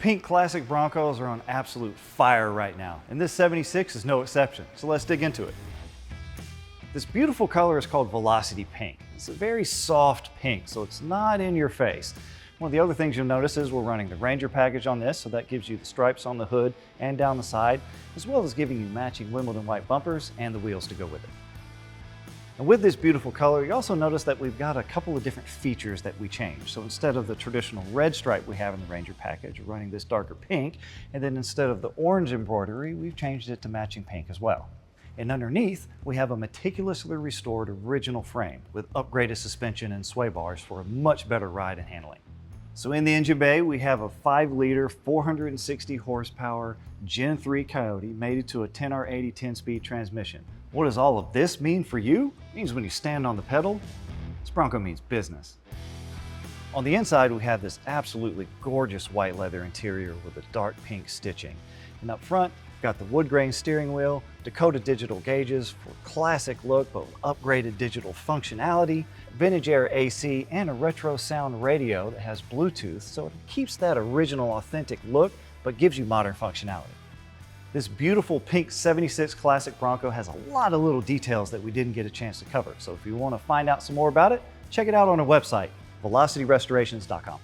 Pink classic Broncos are on absolute fire right now, and this 76 is no exception, so let's dig into it. This beautiful color is called Velocity Pink. It's a very soft pink, so it's not in your face. One of the other things you'll notice is we're running the Ranger package on this, so that gives you the stripes on the hood and down the side, as well as giving you matching Wimbledon White bumpers and the wheels to go with it. And with this beautiful color, you also notice that we've got a couple of different features that we changed. So instead of the traditional red stripe we have in the Ranger package, we're running this darker pink, and then instead of the orange embroidery, we've changed it to matching pink as well. And underneath, we have a meticulously restored original frame with upgraded suspension and sway bars for a much better ride and handling. So in the engine bay, we have a 5-liter, 460 horsepower Gen 3 Coyote mated to a 10R80 10-speed transmission. What does all of this mean for you? It means when you stand on the pedal, this Bronco means business. On the inside, we have this absolutely gorgeous white leather interior with a dark pink stitching. And up front, we've got the wood grain steering wheel, Dakota Digital gauges for classic look but with upgraded digital functionality, vintage air AC, and a retro sound radio that has Bluetooth, so it keeps that original authentic look but gives you modern functionality. This beautiful pink 76 classic Bronco has a lot of little details that we didn't get a chance to cover, so if you want to find out some more about it, check it out on our website, velocityrestorations.com.